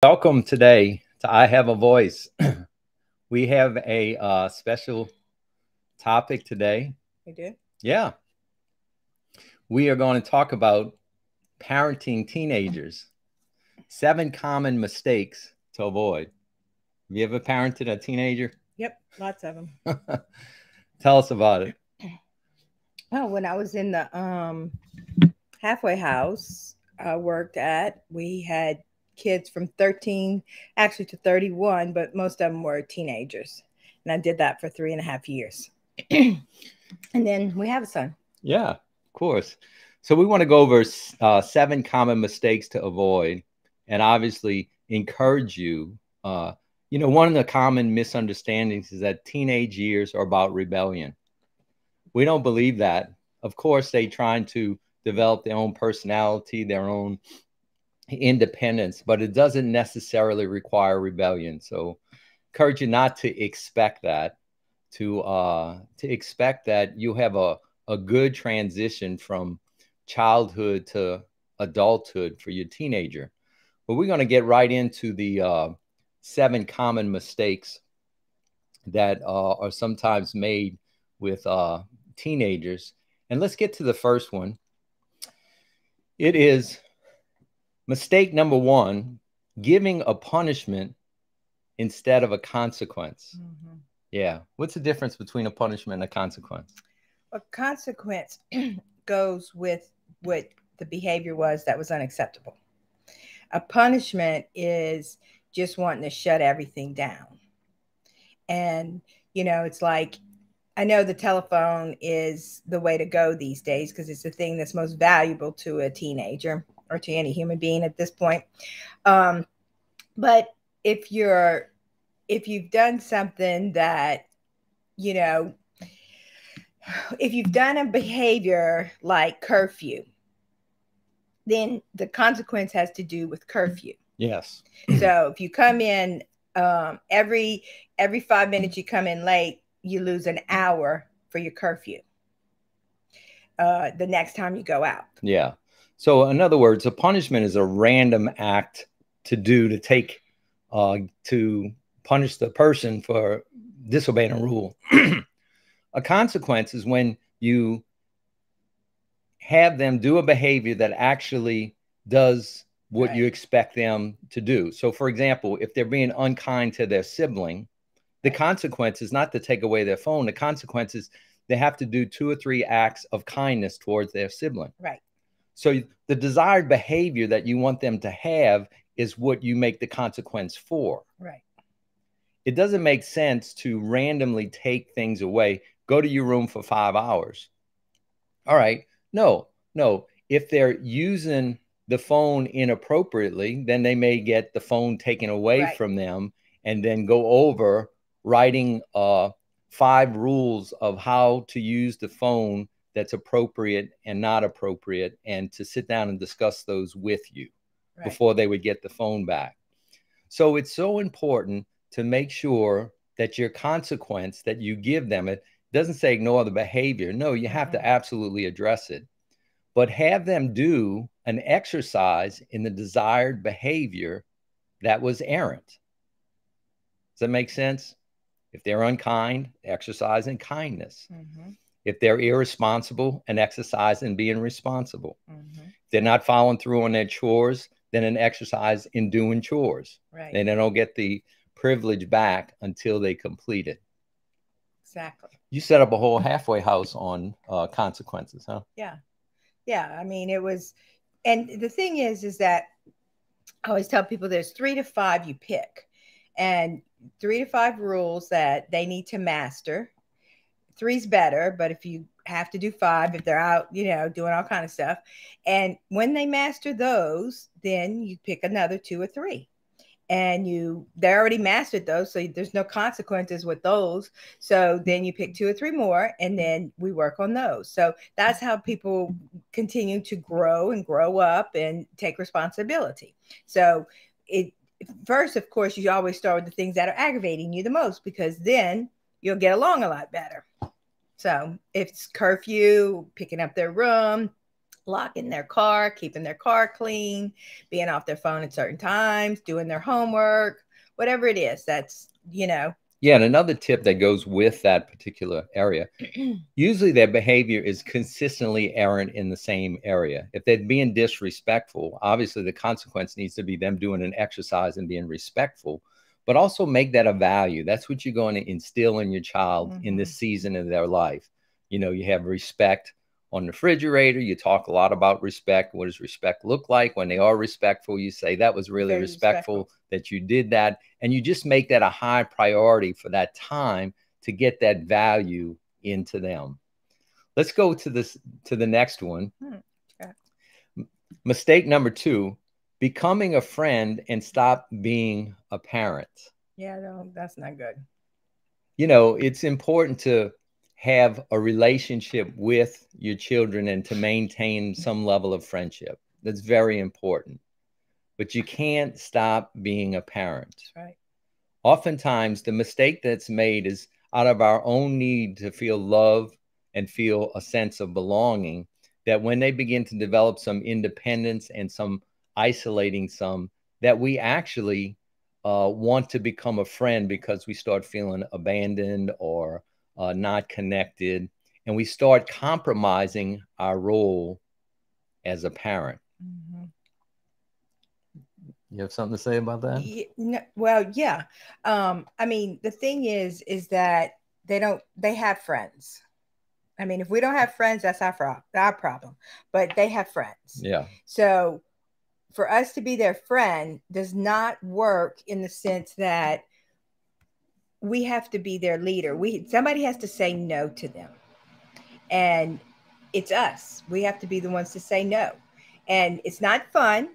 Welcome today to I Have a Voice. We have a special topic today. We do? Yeah. We are going to talk about parenting teenagers, 7 common mistakes to avoid. Have you ever parented a teenager? Yep, lots of them. Tell us about it. Oh, when I was in the halfway house I worked at, we had kids from 13 actually to 31, but most of them were teenagers. And I did that for 3.5 years. And then we have a son. Yeah, of course. So we want to go over 7 common mistakes to avoid and obviously encourage you. One of the common misunderstandings is that teenage years are about rebellion. We don't believe that. Of course, they're trying to develop their own personality, their own independence, but it doesn't necessarily require rebellion. So encourage you not to expect that, to expect that you have a good transition from childhood to adulthood for your teenager. But we're going to get right into the 7 common mistakes that are sometimes made with teenagers. And let's get to the first one. It is mistake number 1, giving a punishment instead of a consequence. Mm-hmm. Yeah. What's the difference between a punishment and a consequence? A consequence goes with what the behavior was that was unacceptable. A punishment is just wanting to shut everything down. And, it's like, I know the telephone is the way to go these days because it's the thing that's most valuable to a teenager or to any human being at this point. But if you've done something that, if you've done a behavior like curfew, then the consequence has to do with curfew. Yes. So if you come in every 5 minutes you come in late, you lose an hour for your curfew the next time you go out. Yeah. So in other words, a punishment is a random act to punish the person for disobeying a rule. A consequence is when you have them do a behavior that actually does what you expect them to do. So, for example, if they're being unkind to their sibling, the consequence is not to take away their phone. The consequence is they have to do 2 or 3 acts of kindness towards their sibling. Right. So the desired behavior that you want them to have is what you make the consequence for. Right. It doesn't make sense to randomly take things away. Go to your room for 5 hours. All right. No. If they're using the phone inappropriately, then they may get the phone taken away from them and then go over writing 5 rules of how to use the phone that's appropriate and not appropriate, and to sit down and discuss those with you before they would get the phone back. So it's so important to make sure that your consequence that you give them, it doesn't say ignore the behavior. No, you have to absolutely address it, but have them do an exercise in the desired behavior that was errant. Does that make sense? If they're unkind, exercise in kindness. Mm-hmm. If they're irresponsible, an exercise in being responsible. Mm-hmm. If they're not following through on their chores, then an exercise in doing chores. Right. And they don't get the privilege back until they complete it. Exactly. You set up a whole halfway house on consequences, huh? Yeah. Yeah. I mean, it was, and the thing is that I always tell people there's 3 to 5 you pick, and 3 to 5 rules that they need to master. 3's better, but if you have to do 5, if they're out, doing all kind of stuff, and when they master those, then you pick another 2 or 3, and they already mastered those, so there's no consequences with those. So then you pick 2 or 3 more, and then we work on those. So that's how people continue to grow and grow up and take responsibility. So first, of course, you always start with the things that are aggravating you the most, because then you'll get along a lot better. So if it's curfew, picking up their room, locking their car, keeping their car clean, being off their phone at certain times, doing their homework, whatever it is. That's, Yeah, and another tip that goes with that particular area, usually their behavior is consistently errant in the same area. If they're being disrespectful, obviously the consequence needs to be them doing an exercise and being respectful, but also make that a value. That's what you're going to instill in your child in this season of their life. You have respect on the refrigerator. You talk a lot about respect. What does respect look like? When they are respectful, you say that was really respectful that you did that. And you just make that a high priority for that time to get that value into them. Let's go to the next one. Okay. Mistake number 2, becoming a friend and stop being a parent. Yeah, no, that's not good. It's important to have a relationship with your children and to maintain some level of friendship. That's very important. But you can't stop being a parent. That's right. Oftentimes, the mistake that's made is out of our own need to feel love and feel a sense of belonging, that when they begin to develop some independence and some isolating that we actually want to become a friend because we start feeling abandoned or not connected, and we start compromising our role as a parent. You have something to say about that? Well, yeah. I mean, the thing is that they have friends. I mean, if we don't have friends, that's our problem, but they have friends. Yeah. So for us to be their friend does not work in the sense that we have to be their leader. Somebody has to say no to them. And it's us. We have to be the ones to say no. And it's not fun.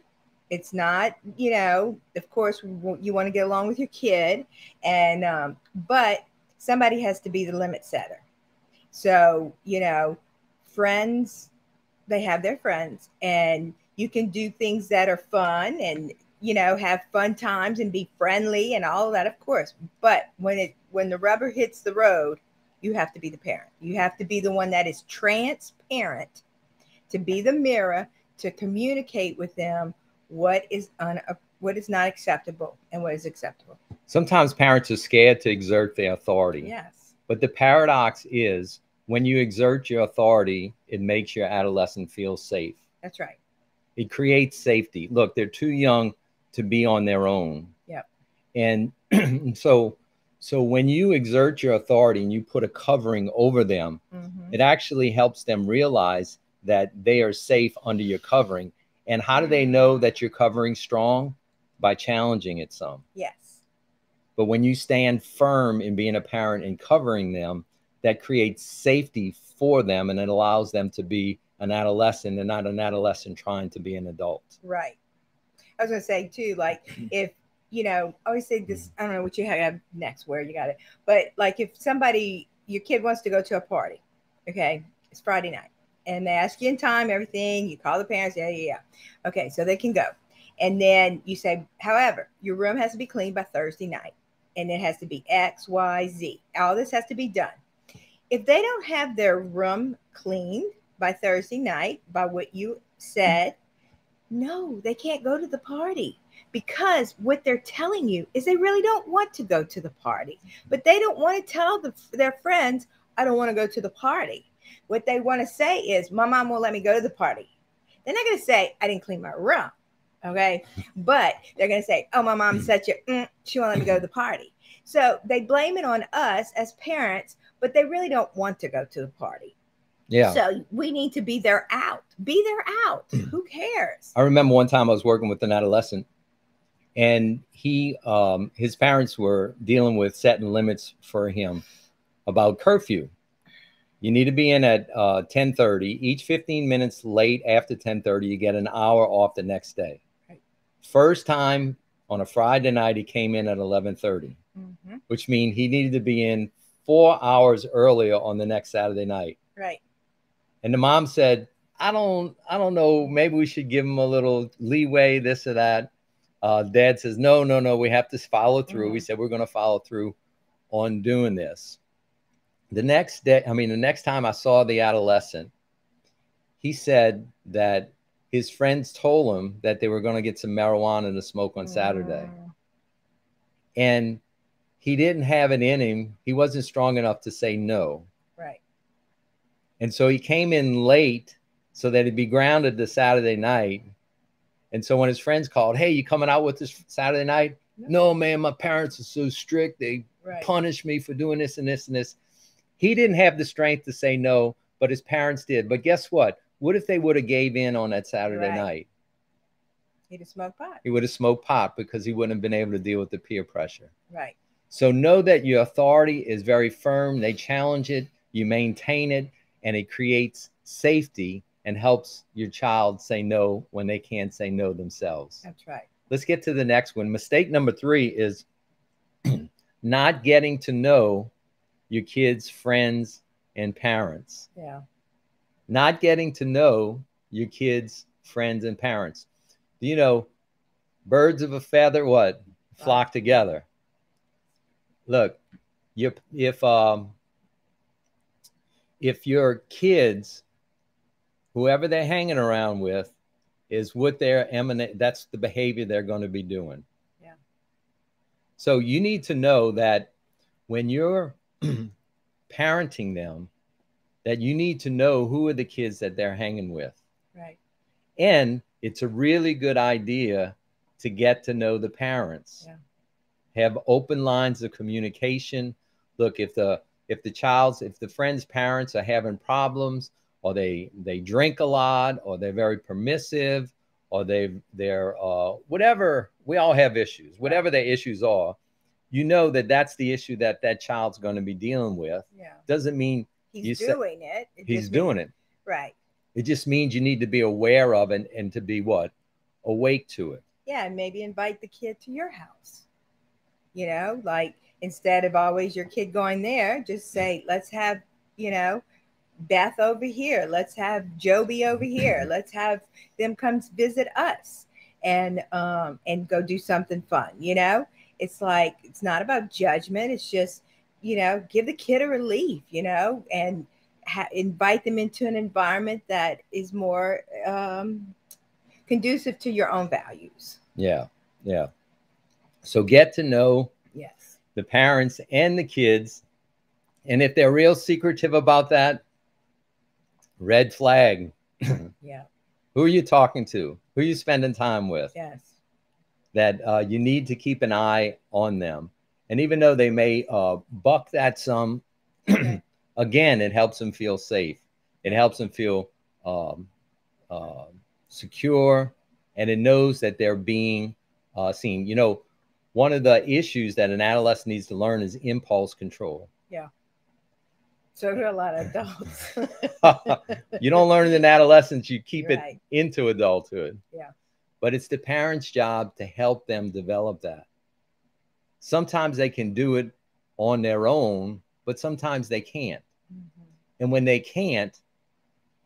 It's not, of course, you want to get along with your kid. And, but somebody has to be the limit setter. So, friends, they have their friends, and you can do things that are fun and, have fun times and be friendly and all of that, of course. But when the rubber hits the road, you have to be the parent. You have to be the one that is transparent, to be the mirror, to communicate with them what is not acceptable and what is acceptable. Sometimes parents are scared to exert their authority. Yes. But the paradox is, when you exert your authority, it makes your adolescent feel safe. That's right. It creates safety. Look, they're too young to be on their own. Yep. And so when you exert your authority and you put a covering over them, it actually helps them realize that they are safe under your covering. And how do they know that your covering's strong? By challenging it some. Yes. But when you stand firm in being a parent and covering them, that creates safety for them, and it allows them to be an adolescent and not an adolescent trying to be an adult. Right. I was going to say too, like if, I always say this, I don't know what you have next, where you got it, but like if your kid wants to go to a party, okay, it's Friday night, and they ask you in time, everything, you call the parents, yeah. Okay, so they can go. And then you say, however, your room has to be cleaned by Thursday night, and it has to be X, Y, Z. All this has to be done. If they don't have their room cleaned by Thursday night, by what you said, no, they can't go to the party, because what they're telling you is they really don't want to go to the party, but they don't want to tell their friends, I don't want to go to the party. What they want to say is, my mom won't let me go to the party. They're not going to say, I didn't clean my room. Okay. But they're going to say, oh, my mom's such she won't let me go to the party. So they blame it on us as parents, but they really don't want to go to the party. Yeah. So we need to be their out. Be their out. Who cares? I remember one time I was working with an adolescent, and his parents were dealing with setting limits for him about curfew. You need to be in at 10:30. Each 15 minutes late after 10:30, you get an hour off the next day. Right. First time on a Friday night, he came in at 11:30, which means he needed to be in 4 hours earlier on the next Saturday night. Right. And the mom said, I don't know, maybe we should give him a little leeway, this or that. Dad says, no, we have to follow through. We said, we're going to follow through on doing this. The next time I saw the adolescent, he said that his friends told him that they were going to get some marijuana to smoke on Saturday. And he didn't have it in him. He wasn't strong enough to say no. Right. And so he came in late so that he'd be grounded the Saturday night. And so when his friends called, hey, you coming out with this Saturday night? No, man, my parents are so strict. They punish me for doing this and this and this. He didn't have the strength to say no, but his parents did. But guess what? What if they would have gave in on that Saturday night? He'd have smoked pot. He would have smoked pot because he wouldn't have been able to deal with the peer pressure. Right. So know that your authority is very firm. They challenge it, you maintain it, and it creates safety and helps your child say no when they can't say no themselves. That's right. Let's get to the next one. Mistake number 3 is not getting to know your kids' friends and parents. Yeah. Not getting to know your kids' friends and parents. You know, birds of a feather, what? Flock together. Look, if your kids, whoever they're hanging around with, is what they're eminent, that's the behavior they're going to be doing. Yeah. So you need to know that when you're parenting them, that you need to know who are the kids that they're hanging with. Right. And it's a really good idea to get to know the parents. Yeah. Have open lines of communication. Look, if the friend's parents are having problems, or they drink a lot, or they're very permissive, or they're whatever, we all have issues, whatever their issues are, you know that's the issue that child's going to be dealing with. Yeah. Doesn't mean he's doing it. He's doing it. Right. It just means you need to be aware of it and to be what? Awake to it. Yeah, and maybe invite the kid to your house. You know, like instead of always your kid going there, just say, let's have, you know, Beth over here. Let's have Joby over here. Let's have them come visit us and go do something fun. You know, it's like, it's not about judgment. It's just, you know, give the kid a relief, you know, and invite them into an environment that is more conducive to your own values. Yeah. Yeah. So get to know the parents and the kids. And if they're real secretive about that, red flag. Yeah. Who are you talking to? Who are you spending time with? Yes. That you need to keep an eye on them. And even though they may buck that some, again, it helps them feel safe. It helps them feel secure, and it knows that they're being seen. You know, one of the issues that an adolescent needs to learn is impulse control. Yeah. So do a lot of adults. You don't learn it in adolescence, you keep You're it into adulthood. Yeah. But it's the parent's job to help them develop that. Sometimes they can do it on their own, but sometimes they can't. Mm-hmm. And when they can't,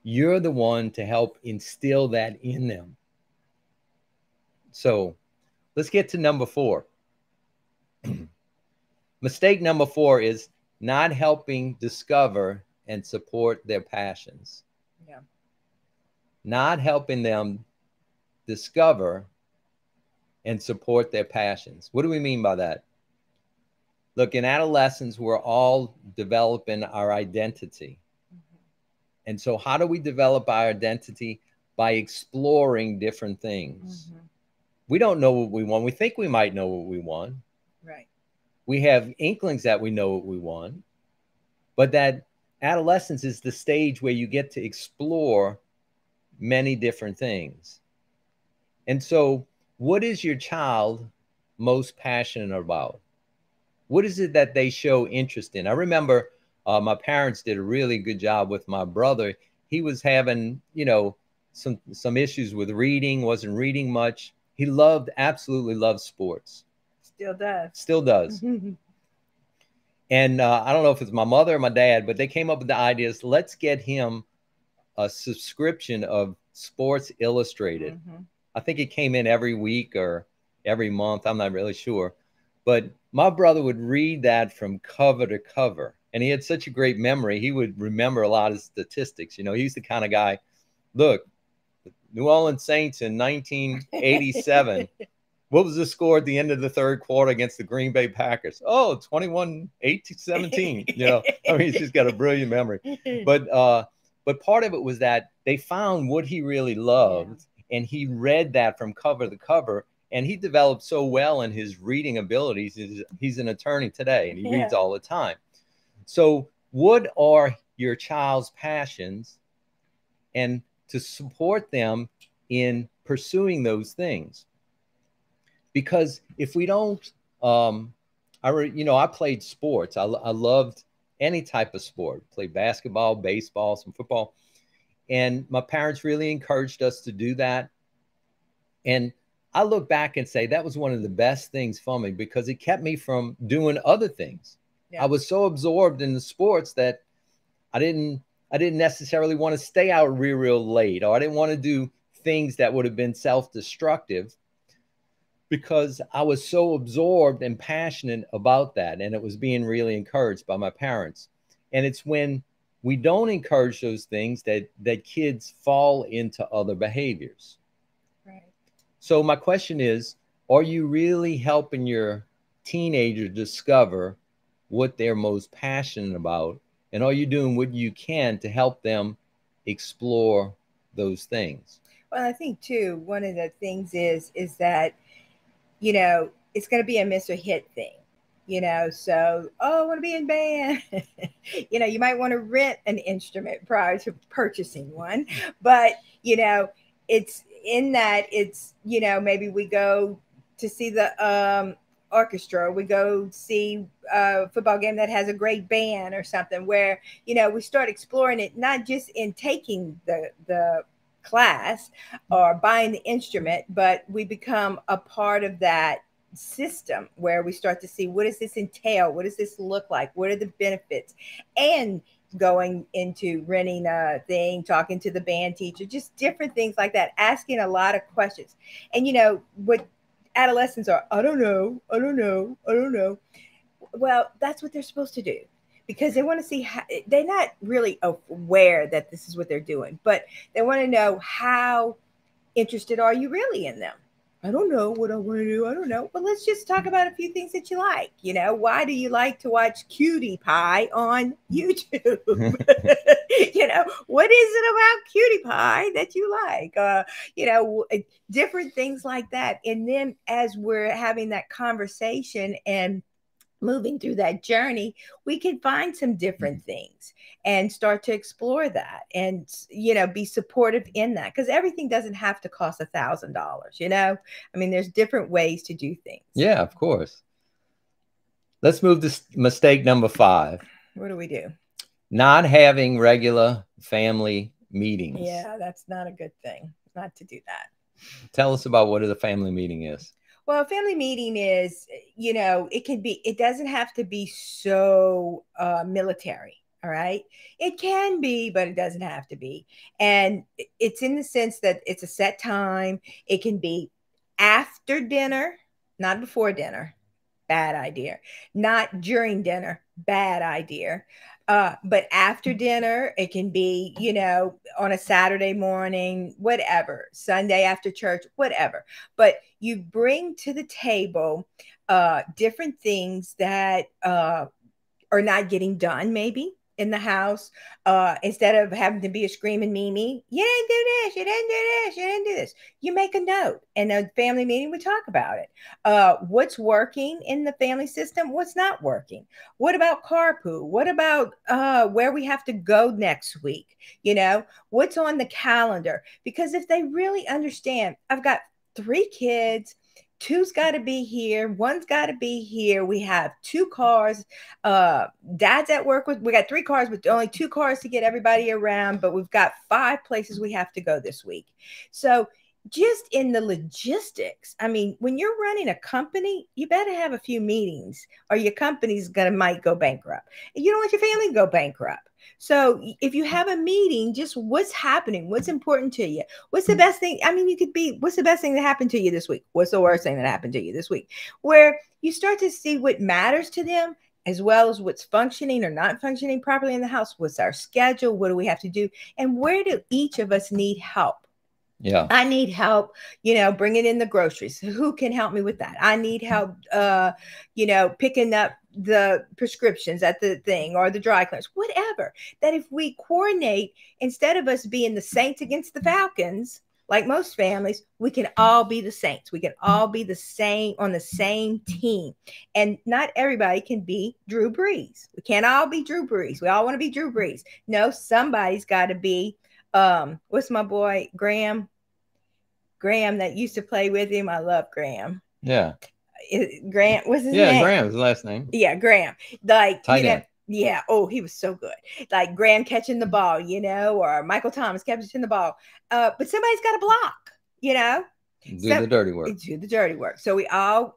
you're the one to help instill that in them. So let's get to number 4. Mistake number 4 is not helping discover and support their passions. Yeah. Not helping them discover and support their passions. What do we mean by that? Look, in adolescence, we're all developing our identity. Mm-hmm. And so how do we develop our identity? By exploring different things. Mm-hmm. We don't know what we want. We think we might know what we want. Right. We have inklings that we know what we want. But that adolescence is the stage where you get to explore many different things. And so what is your child most passionate about? What is it that they show interest in? I remember my parents did a really good job with my brother. He was having, you know, some issues with reading, wasn't reading much. He absolutely loved sports. Still does. Still does. And I don't know if it's my mother or my dad, but they came up with the ideas, let's get him a subscription of Sports Illustrated. Mm-hmm. I think it came in every week or every month. I'm not really sure. But my brother would read that from cover to cover. And he had such a great memory. He would remember a lot of statistics. You know, he's the kind of guy, Look, New Orleans Saints in 1987. What was the score at the end of the third quarter against the Green Bay Packers? Oh, 21-17. You know, I mean, he's just got a brilliant memory. But part of it was that they found what he really loved, and he read that from cover to cover, and he developed so well in his reading abilities. He's an attorney today, and he reads all the time. So what are your child's passions, and to support them in pursuing those things? Because if we don't, I played sports. I loved any type of sport. Played basketball, baseball, some football. And my parents really encouraged us to do that. And I look back and say that was one of the best things for me, because it kept me from doing other things. I was so absorbed in the sports that I didn't necessarily want to stay out real late, or I didn't want to do things that would have been self-destructive, because I was so absorbed and passionate about that. And it was being really encouraged by my parents. And it's when we don't encourage those things that kids fall into other behaviors. Right. So my question is, are you really helping your teenager discover what they're most passionate about? And are you doing what you can to help them explore those things? Well, I think too, one of the things is that, you know, it's going to be a miss or hit thing, you know. So, oh, I want to be in band. You know, you might want to rent an instrument prior to purchasing one. But, you know, it's in that it's, you know, maybe we go to see the orchestra, we go see a football game that has a great band or something, where, you know, we start exploring it, not just in taking the class or buying the instrument, but we become a part of that system where we start to see, what does this entail? What does this look like? What are the benefits? And going into renting a thing, talking to the band teacher, just different things like that, asking a lot of questions. And, you know, what adolescents are, I don't know. Well, that's what they're supposed to do, because they want to see how, they're not really aware that this is what they're doing, but they want to know, how interested are you really in them? I don't know what I want to do. I don't know. But let's just talk about a few things that you like. You know, why do you like to watch Cutie Pie on YouTube? You know, what is it about Cutie Pie that you like? You know, different things like that. And then as we're having that conversation and moving through that journey, we can find some different things and start to explore that, and, you know, be supportive in that, because everything doesn't have to cost $1,000. You know, I mean, there's different ways to do things. Yeah, of course. Let's move to mistake number 5. What do we do? Not having regular family meetings. Yeah, that's not a good thing, not to do that. Tell us about what a family meeting is. Well, a family meeting is, you know, it doesn't have to be so military. All right. It can be, but it doesn't have to be. And it's in the sense that it's a set time. It can be after dinner, not before dinner. Bad idea. Not during dinner. Bad idea. But after dinner, it can be, you know, on a Saturday morning, whatever, Sunday after church, whatever. But you bring to the table different things that are not getting done, maybe in the house, instead of having to be a screaming Mimi. You didn't do this, you didn't do this, you didn't do this. You make a note, and a family meeting, we talk about it. What's working in the family system? What's not working? What about carpool? What about where we have to go next week? You know, what's on the calendar? Because if they really understand, I've got 3 kids, 2's got to be here, 1's got to be here. We have 2 cars. Dad's at work we got 3 cars, but only 2 cars to get everybody around. But we've got 5 places we have to go this week. So just in the logistics, I mean, when you're running a company, you better have a few meetings, or your company's might go bankrupt. You don't want your family to go bankrupt. So if you have a meeting, just what's happening, what's important to you, what's the best thing? I mean, what's the best thing that happened to you this week? What's the worst thing that happened to you this week? Where you start to see what matters to them, as well as what's functioning or not functioning properly in the house. What's our schedule? What do we have to do? And where do each of us need help? Yeah. I need help, bringing in the groceries. Who can help me with that? I need help, picking up the prescriptions at the thing or the dry cleaners, whatever. That if we coordinate, instead of us being the Saints against the Falcons, like most families, we can all be the Saints. We can all be the same on the same team. And not everybody can be Drew Brees. We can't all be Drew Brees. We all want to be Drew Brees. No, somebody's got to be, what's my boy, Graham that used to play with him. I love Graham. Yeah. Grant was his name. Yeah, Graham was his last name. Yeah, Graham. Like, tight end. Yeah. Oh, he was so good. Like Graham catching the ball, or Michael Thomas catching the ball. But somebody's got to block, Do the dirty work. Do the dirty work. So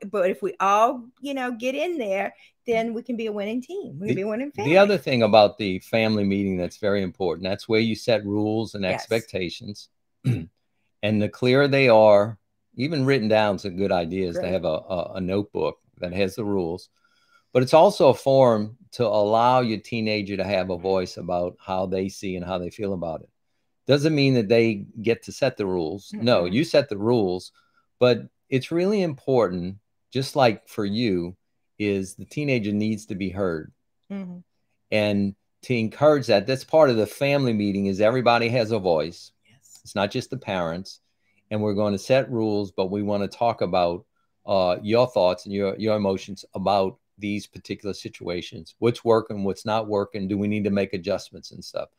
but if we all, get in there, then we can be a winning team. We can be a winning family. The other thing about the family meeting that's very important, that's where you set rules and expectations. And the clearer they are, even written down, is a good idea is to have a notebook that has the rules. But it's also a forum to allow your teenager to have a voice about how they see and how they feel about it. Doesn't mean that they get to set the rules. Mm-hmm. No, you set the rules. But it's really important, just like for you, is the teenager needs to be heard. Mm-hmm. And to encourage that, that's part of the family meeting, is everybody has a voice. It's not just the parents, and we're going to set rules, but we want to talk about your thoughts and your emotions about these particular situations. What's working, what's not working? Do we need to make adjustments and stuff?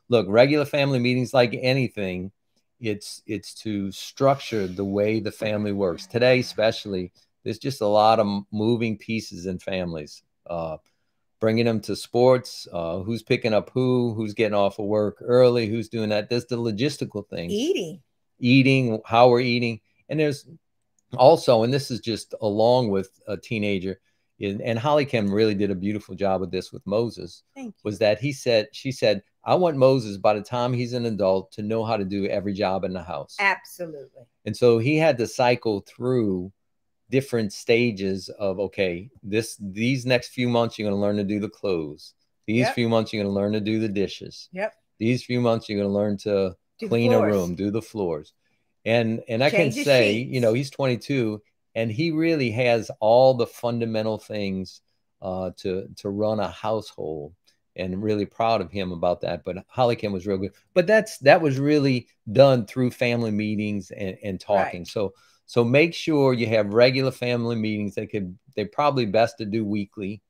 Look, regular family meetings, like anything, it's to structure the way the family works. Today, especially, there's just a lot of moving pieces in families. Bringing them to sports, who's picking up who's getting off of work early, who's doing that. There's the logistical things. Eating, how we're eating. And there's also, and this is just along with a teenager, and Holly Kim really did a beautiful job with this with Moses, was that she said, I want Moses, by the time he's an adult, to know how to do every job in the house. Absolutely. And so he had to cycle through different stages of, okay, these next few months, you're going to learn to do the clothes. These few months, you're going to learn to do the dishes. These few months, you're going to learn to clean a room, do the floors. And I can say, he's 22 and he really has all the fundamental things to run a household, and really proud of him about that. But Holly Kim was real good. But that was really done through family meetings and talking. Right. So make sure you have regular family meetings. They're probably best to do weekly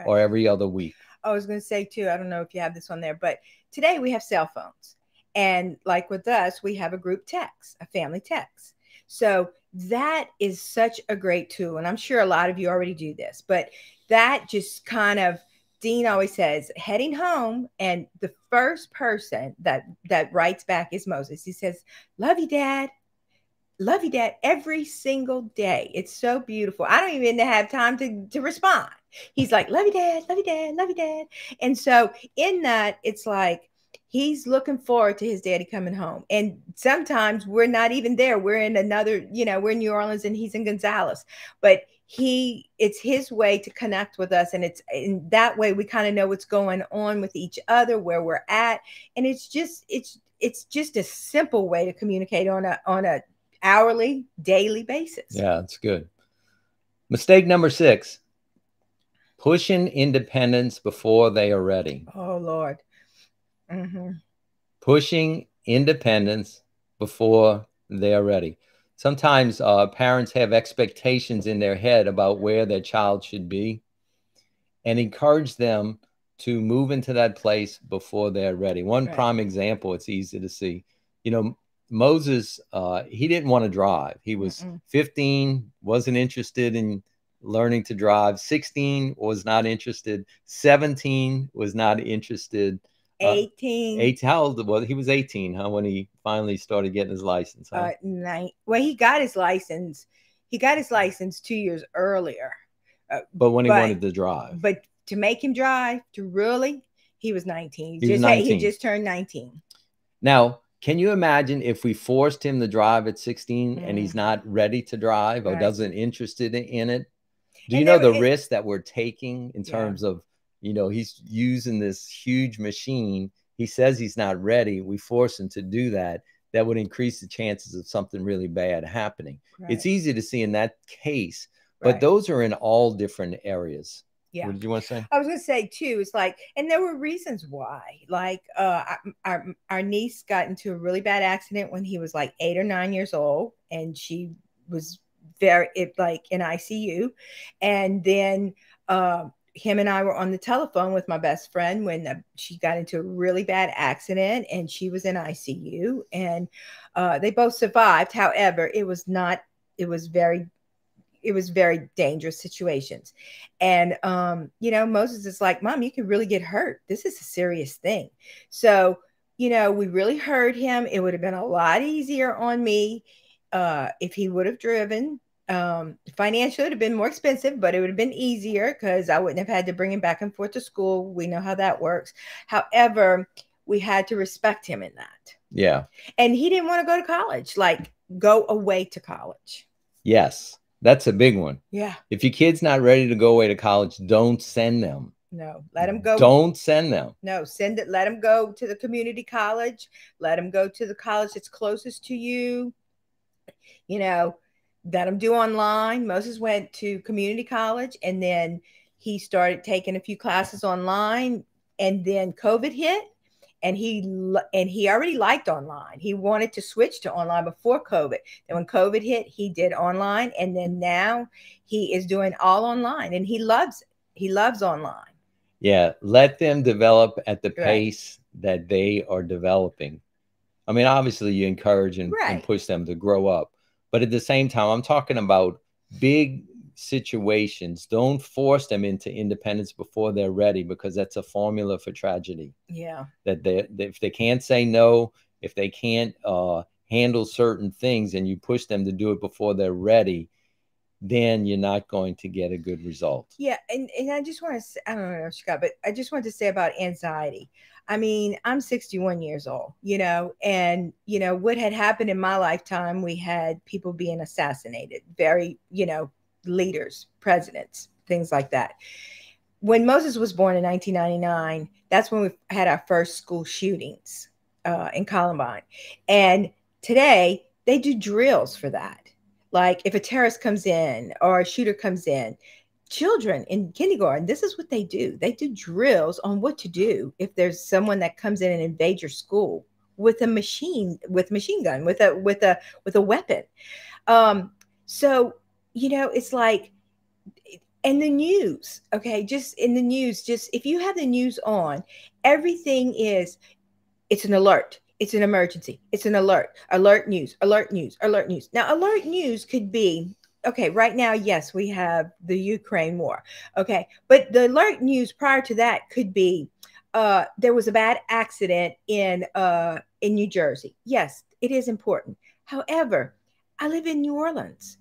or every other week. I was going to say too, I don't know if you have this on there, but today we have cell phones. And like with us, we have a group text, a family text. So that is such a great tool. And I'm sure a lot of you already do this, but that just kind of, Dean always says, heading home, and the first person that writes back is Moses. He says, love you, Dad. Love you, Dad, every single day. It's so beautiful. I don't even have time to respond. He's like, love you, Dad, love you, Dad, love you, Dad. And so in that, it's like he's looking forward to his daddy coming home. And sometimes we're not even there. We're in another, we're in New Orleans and he's in Gonzales. But it's his way to connect with us. And it's in that way we kind of know what's going on with each other, where we're at. And it's just a simple way to communicate on a hourly, daily basis. Yeah, it's good. Mistake number 6, pushing independence before they are ready. Oh, Lord. Mm-hmm. Pushing independence before they are ready. Sometimes parents have expectations in their head about where their child should be, and encourage them to move into that place before they're ready. One prime example, it's easy to see, Moses, he didn't want to drive. He was 15, wasn't interested in learning to drive. 16, was not interested. 17, was not interested. 18. How old was he? He was 18, when he finally started getting his license. Well, he got his license. He got his license 2 years earlier. But when he wanted to drive. But to make him drive, he was 19. He just turned 19. Now, can you imagine if we forced him to drive at 16 and he's not ready to drive or doesn't interested in it? Do you know the risk that we're taking in terms of, he's using this huge machine. He says he's not ready. We force him to do that. That would increase the chances of something really bad happening. Right. It's easy to see in that case, but those are in all different areas. Yeah. What did you want to say? I was going to say too, it's like, and there were reasons why, like, our niece got into a really bad accident when he was like 8 or 9 years old, and she was like in ICU. And then, him and I were on the telephone with my best friend when she got into a really bad accident and she was in ICU, and they both survived. However, it was very dangerous situations. And, Moses is like, Mom, you could really get hurt. This is a serious thing. So, we really hurt him. It would have been a lot easier on me if he would have driven. Financially, it would have been more expensive, but it would have been easier because I wouldn't have had to bring him back and forth to school. We know how that works. However, we had to respect him in that. Yeah. And he didn't want to go to college, like go away to college. Yes. That's a big one. Yeah. If your kid's not ready to go away to college, don't send them. No, let them go. Don't send them. No, send it. Let them go to the community college. Let them go to the college that's closest to you. Let him do online. Moses went to community college, and then he started taking a few classes online, and then COVID hit, and he already liked online. He wanted to switch to online before COVID. And when COVID hit, he did online, and then now he is doing all online, and he loves it. He loves online. Yeah, let them develop at the pace that they are developing. I mean, obviously you encourage and push them to grow up. But at the same time, I'm talking about big situations. Don't force them into independence before they're ready, because that's a formula for tragedy. Yeah. That if they can't say no, if they can't handle certain things, and you push them to do it before they're ready, then you're not going to get a good result. Yeah. And I just want to say, I don't know, Scott, but I just wanted to say about anxiety. I mean, I'm 61 years old, and, what had happened in my lifetime, we had people being assassinated, very, leaders, presidents, things like that. When Moses was born in 1999, that's when we had our first school shootings in Columbine. And today they do drills for that. Like if a terrorist comes in or a shooter comes in, children in kindergarten, this is what they do. They do drills on what to do if there's someone that comes in and invades your school with a machine gun, with a weapon. So, it's like, and the news, okay, just in the news, just if you have the news on, everything it's an alert. It's an emergency. It's an alert. Alert news, alert news, alert news. Now, alert news could be, okay, right now, yes, we have the Ukraine war. Okay. But the alert news prior to that could be, there was a bad accident in New Jersey. Yes, it is important. However, I live in New Orleans.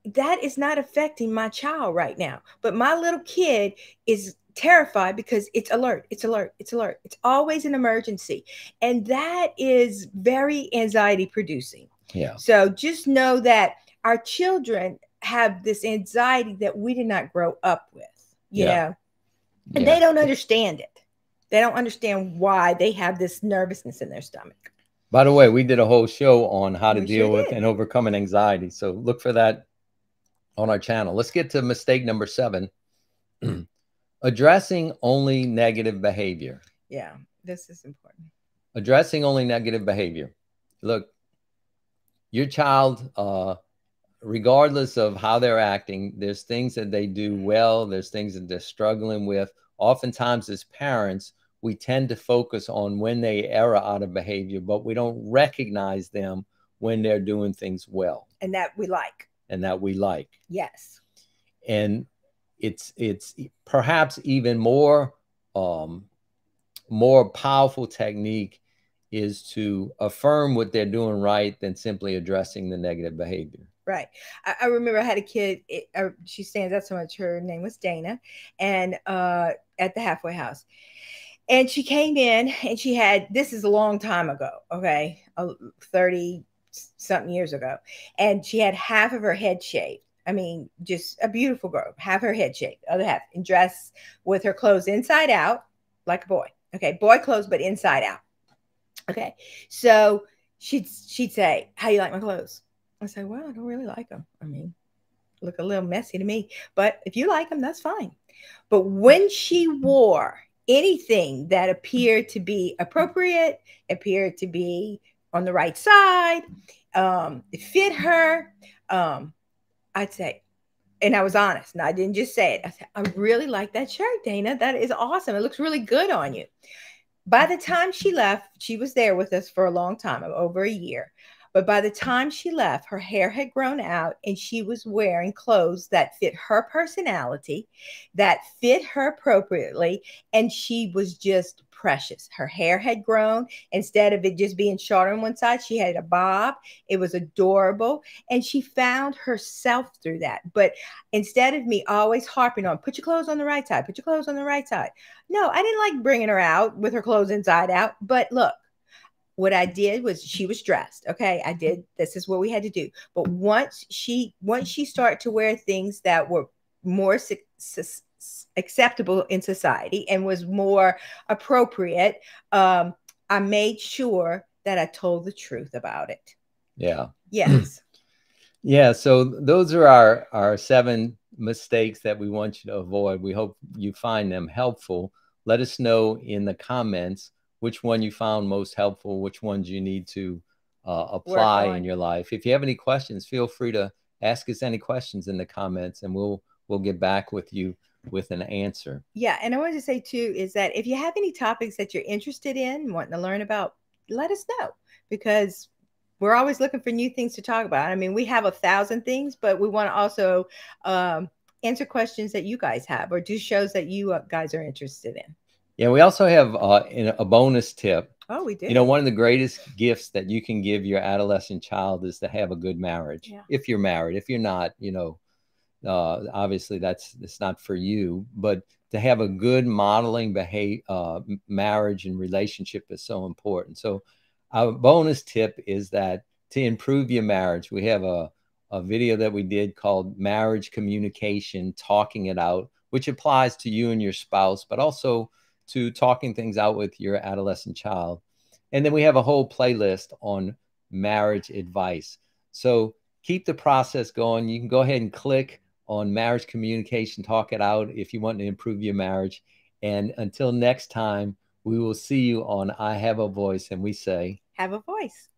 That is not affecting my child right now. But my little kid is terrified because it's alert. It's alert. It's alert. It's always an emergency. And that is very anxiety producing. Yeah. So just know that our children have this anxiety that we did not grow up with, you know, and they don't understand it. They don't understand why they have this nervousness in their stomach. By the way, we did a whole show on how to deal with and overcoming anxiety. So look for that on our channel. Let's get to mistake number 7. Addressing only negative behavior. Yeah, this is important. Addressing only negative behavior. Look, your child, regardless of how they're acting, there's things that they do well. There's things that they're struggling with. Oftentimes as parents, we tend to focus on when they err out of behavior, but we don't recognize them when they're doing things well. And that we like. Yes. And it's perhaps even more powerful technique is to affirm what they're doing right than simply addressing the negative behavior. Right. I remember I had a kid, she stands out so much. Her name was Dana, and at the halfway house. And she came in and she had, this is a long time ago, okay, 30 something years ago. And she had half of her head shaved. I mean, just a beautiful girl. Have her head shaved, other half, and dress with her clothes inside out, like a boy. Okay, boy clothes, but inside out. Okay, so she'd say, "How you like my clothes?" I say, "Well, I don't really like them. I mean, look a little messy to me, but if you like them, that's fine." But when she wore anything that appeared to be appropriate, appeared to be on the right side, it fit her, I'd say, and I was honest, and I didn't just say it. I said, "I really like that shirt, Dana. That is awesome. It looks really good on you." By the time she left, she was there with us for a long time, over a year. But by the time she left, her hair had grown out and she was wearing clothes that fit her personality, that fit her appropriately. And she was just precious. Her hair had grown. Instead of it just being short on one side, she had a bob. It was adorable. And she found herself through that. But instead of me always harping on, put your clothes on the right side, put your clothes on the right side. No, I didn't like bringing her out with her clothes inside out. But look, what I did was she was dressed. Okay, I did. This is what we had to do. But once she started to wear things that were more acceptable in society and was more appropriate, I made sure that I told the truth about it. Yeah. Yes. Yeah. So those are our 7 mistakes that we want you to avoid. We hope you find them helpful. Let us know in the comments which one you found most helpful, which ones you need to apply in your life. If you have any questions, feel free to ask us any questions in the comments, and we'll get back with you with an answer. Yeah, and I wanted to say too is that if you have any topics that you're interested in, wanting to learn about, let us know, because we're always looking for new things to talk about. I mean, we have 1,000 things, but we want to also answer questions that you guys have or do shows that you guys are interested in. Yeah, we also have a bonus tip. Oh, we do. You know, one of the greatest gifts that you can give your adolescent child is to have a good marriage. Yeah. If you're married, if you're not, you know, obviously it's not for you, but to have a good modeling marriage and relationship is so important. So our bonus tip is that to improve your marriage, we have a video that we did called Marriage Communication, Talking It Out, which applies to you and your spouse, but also to talking things out with your adolescent child. And then we have a whole playlist on marriage advice. So keep the process going. You can go ahead and click on Marriage Communication, Talk It Out if you want to improve your marriage. And until next time, we will see you on I Have a Voice, and we say, have a voice.